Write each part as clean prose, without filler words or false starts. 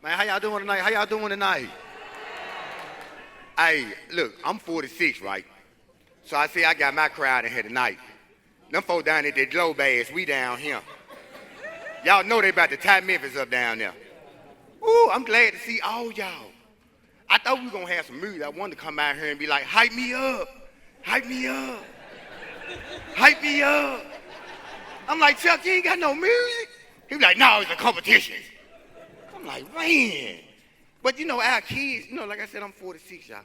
Man, how y'all doing tonight? How y'all doing tonight? Hey, look, I'm 46, right? So I see I got my crowd in here tonight. Them folks down at that globe ass, we down here. Y'all know they about to tie Memphis up down there. Ooh, I'm glad to see all y'all. I thought we were gonna have some music. I wanted to come out here and be like, hype me up, hype me up, hype me up. I'm like, Chuck, you ain't got no music? He was like, no, it's a competition. I'm like, man. But you know, our kids, like I said, I'm 46, y'all.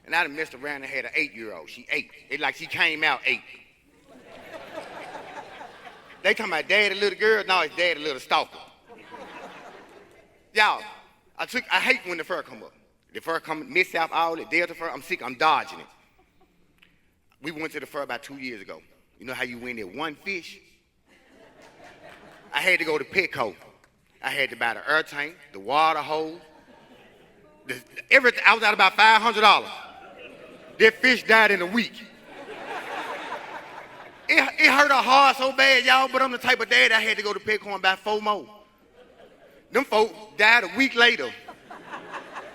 And I done messed around and had an 8-year-old. She 8. It's like she came out 8. They talking about daddy little girl. No, it's daddy little stalker. Y'all, I hate when the fur come up. The fur come, Mid-South Outlet, Delta fur, I'm sick, I'm dodging it. We went to the fur about 2 years ago. You know how you win there one fish? I had to go to Petco. I had to buy the air tank, the water hose, everything. I was out about $500. That fish died in a week. It hurt her heart so bad, y'all, but I'm the type of dad I had to go to Petco and buy 4 more. Them folks died a week later.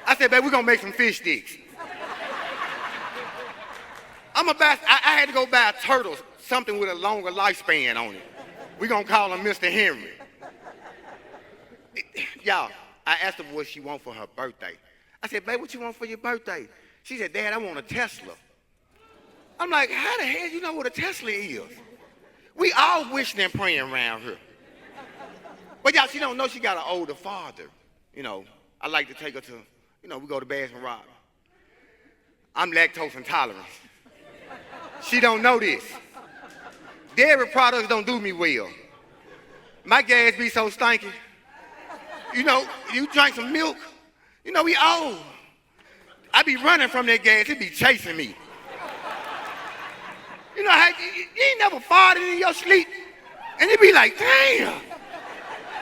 I said, babe, we're going to make some fish sticks. I had to go buy turtles, something with a longer lifespan on it. We're going to call him Mr. Henry. Y'all, I asked her what she want for her birthday. I said, babe, what you want for your birthday? She said, Dad, I want a Tesla. I'm like, how the hell you know what a Tesla is? We all wishing and praying around here. But y'all, she don't know she got an older father. I like to take her to, we go to Baskin Robbins. I'm lactose intolerant. She don't know this. Dairy products don't do me well. My gas be so stinky. You drink some milk. We old. I be running from that gas. It be chasing me. You know how you ain't never farted in your sleep, and it be like, damn.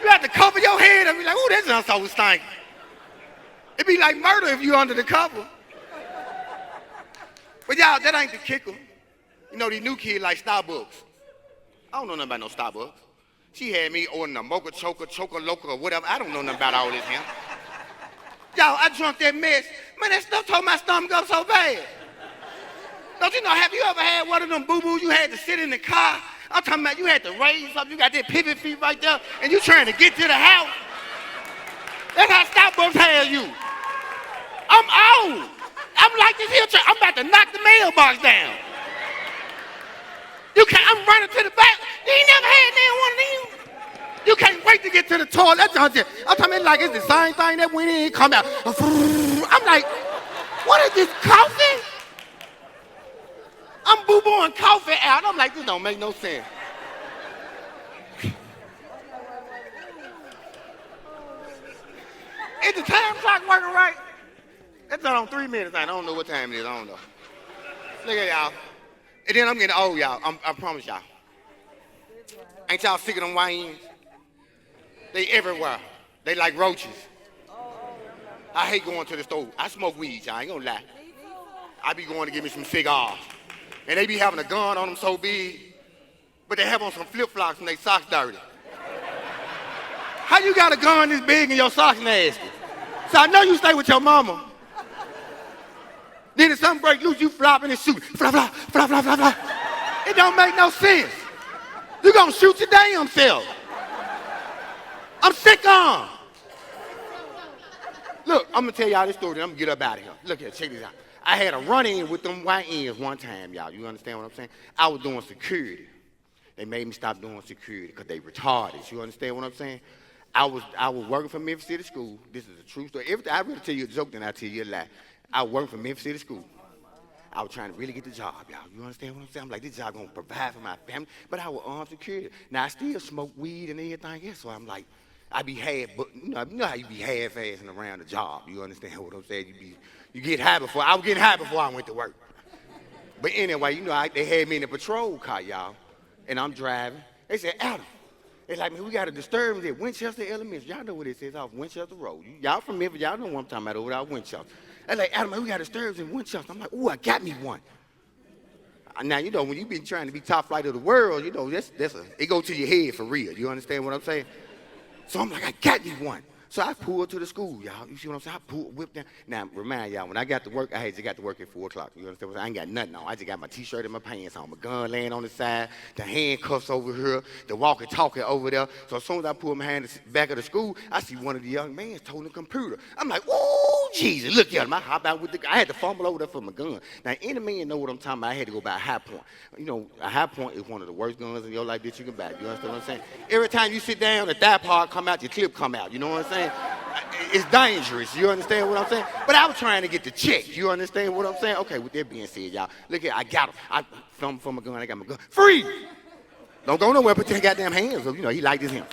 You have to cover your head and be like, ooh, that sounds so stinky. It be like murder if you under the cover. But y'all, that ain't the kicker. These new kids like Starbucks. I don't know nothing about no Starbucks. She had me ordering a mocha choker loca or whatever. I don't know nothing about all this here. Y'all, I drunk that mess. Man, that stuff told my stomach up so bad. Don't you know, have you ever had one of them boo-boos you had to sit in the car? I'm talking about you had to raise up, you got that pivot feet right there, and you trying to get to the house. That's how Starbucks has you. I'm old. I'm like this here, I'm about to knock the mailbox down. I'm running to the back. You ain't never had one of them. You can't wait to get to the toilet. I'm talking about like it's the same thing that went in and come out. I'm like, what is this, coffee? I'm boo-booing coffee out. I'm like, this don't make no sense. Is the time clock working right? It's on 3 minutes. I don't know what time it is. I don't know. Look at y'all. And then I'm getting old, y'all. I promise y'all. Ain't y'all sick of them YNs? They everywhere. They like roaches. I hate going to the store. I smoke weed, y'all. I ain't gonna lie. I be going to get me some cigars. And they be having a gun on them so big, but they have on some flip-flops and they socks dirty. How you got a gun this big and your socks nasty? So I know you stay with your mama. Then if something break loose, you flopping and shoot. Flop, flop, flop, flop, flop, flop. It don't make no sense. You gonna shoot your damn self. I'm sick on. Look, I'm gonna tell y'all this story, then I'm gonna get up out of here. Look here, check this out. I had a run-in with them YNs one time, y'all. You understand what I'm saying? I was doing security. They made me stop doing security because they retarded. You understand what I'm saying? I was working for Memphis City School. This is a true story. I really tell you a joke, then I tell you a lie. I worked for Memphis City School. I was trying to really get the job, y'all. You understand what I'm saying? I'm like, this job gonna provide for my family, but I was armed security. Now I still smoke weed and everything else, so I'm like, I be half, but you know how you be half-assing around the job. You understand what I'm saying? You get high before. I was getting high before I went to work. But anyway, they had me in a patrol car, y'all, and I'm driving. They said, Adam. They're like, man, we got a disturbance at Winchester Elementary. Y'all know what it says off Winchester Road. Y'all from Memphis, y'all know what I'm talking about over there at Winchester. They're like, Adam, man, we got a disturbance in Winchester. I'm like, ooh, I got me one. Now, when you've been trying to be top flight of the world, it go to your head for real. You understand what I'm saying? So I'm like, I got me one. So I pulled to the school, y'all. You see what I'm saying? I whipped down. Now, remind y'all, when I got to work, I had just got to work at 4 o'clock. You understand what I'm saying? I ain't got nothing on. I just got my T-shirt and my pants on, my gun laying on the side, the handcuffs over here, the walkie-talkie over there. So as soon as I pull my hand back of the school, I see one of the young men holding the computer. I'm like, ooh, Jesus, look at him. I hop out with I had to fumble over there for my gun. Now, any man know what I'm talking about. I had to go buy a high point. You know, a high point is one of the worst guns in your life that you can buy. You understand what I'm saying? Every time you sit down, the thigh part come out, your clip come out. You know what I'm saying? It's dangerous. You understand what I'm saying? But I was trying to get the check. You understand what I'm saying? Okay, with that being said, y'all, look here, I got him. I filmed for my gun. I got my gun. Free! Don't go nowhere. Put your goddamn hands up. You know, he liked his him.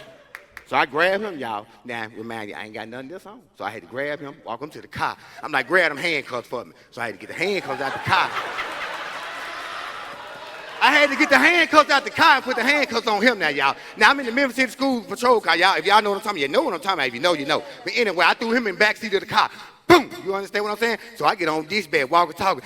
So I grabbed him, y'all. Now, remind you, I ain't got nothing this on. So I had to grab him, walk him to the car. I'm like, grab them handcuffs for me. So I had to get the handcuffs out the car. I had to get the handcuffs out the car and put the handcuffs on him now, y'all. Now, I'm in the Memphis City School Patrol car, y'all. If y'all know what I'm talking about, you know what I'm talking about. If you know, you know. But anyway, I threw him in the backseat of the car. Boom! You understand what I'm saying? So I get on dispatch, talking.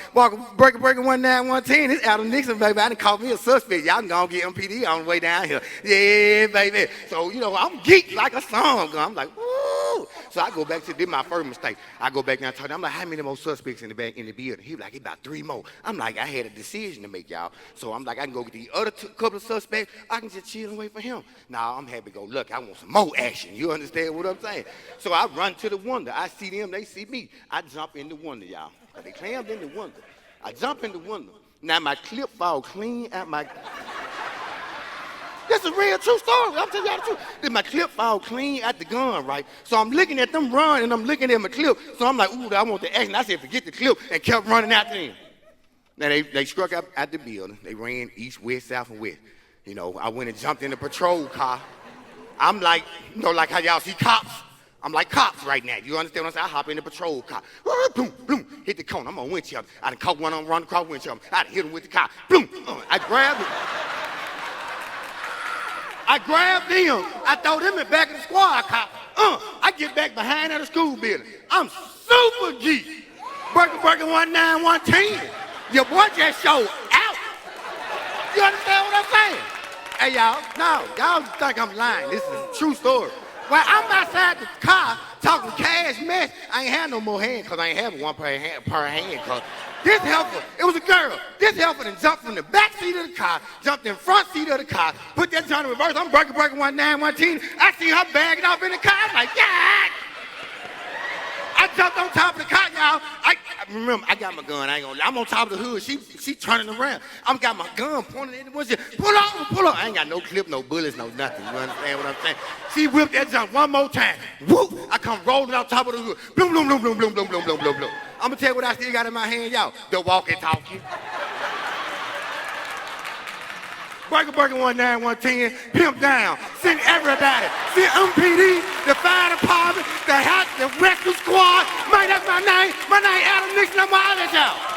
Breaking 19110. It's Adam Nixon, baby. I done called me a suspect. Y'all can go and get MPD on the way down here. Yeah, baby. So, you know, I'm geeked like a song. I'm like, woo! So I go back to, this my first mistake. I go back down and talk to him. I'm like, how many more suspects in the back in the building? He was like, about 3 more. I'm like, I had a decision to make, y'all. So I'm like, I can go get the other couple of suspects. I can just chill and wait for him. Now I'm happy to go, look, I want some more action. You understand what I'm saying? So I run to the window. I see them, they see me. I jump in the window, y'all. They clammed in the window. I jump in the window. Now my clip fall clean at my... That's a real true story. I'm telling y'all the truth. Then my clip fall clean at the gun, right? So I'm looking at them run and I'm looking at my clip. So I'm like, ooh, I want the action. I said, forget the clip, and kept running after them. Now they struck up at the building. They ran east, west, south, and west. You know, I went and jumped in the patrol car. I'm like, you know, like how y'all see cops. I'm like cops right now. You understand what I'm saying? I hop in the patrol car. Boom, boom, hit the cone. I'm on windshield. I done caught one on run across windshield. I done hit him with the car. Boom, I grabbed him. I grabbed him. I throw them in the back of the squad car. I get back behind at the school building. I'm super geek. Breaking 19110. Your boy just showed out. You understand what I'm saying? Hey, y'all, no, y'all think I'm lying. This is a true story. Well, I'm outside the car talking cash mess. I ain't had no more hand because I ain't having one pair of hand. Cause this helper, it was a girl. This helper done jumped from the back seat of the car, jumped in front seat of the car, put that joint in reverse. I'm breaking 19110. I see her bagging off in the car. I'm like, yeah. I jumped on top of the car, y'all. I remember, I got my gun. I'm on top of the hood. She turning around. I got my gun pointed in the windshield. Pull over. I ain't got no clip, no bullets, no nothing. You understand what I'm saying? She whipped that jump one more time. Whoop! I come rolling on top of the hood. Bloom, bloom, bloom, bloom, bloom, bloom, bloom, bloom, bloom, bloom. I'm gonna tell you what I still got in my hand, y'all. The walkie-talkie. Breaking 19110, pimp down, send everybody, send MPD, the fire department, the rescue squad. Man, that's my name. My name Adam Nixon. I'm out of y'all.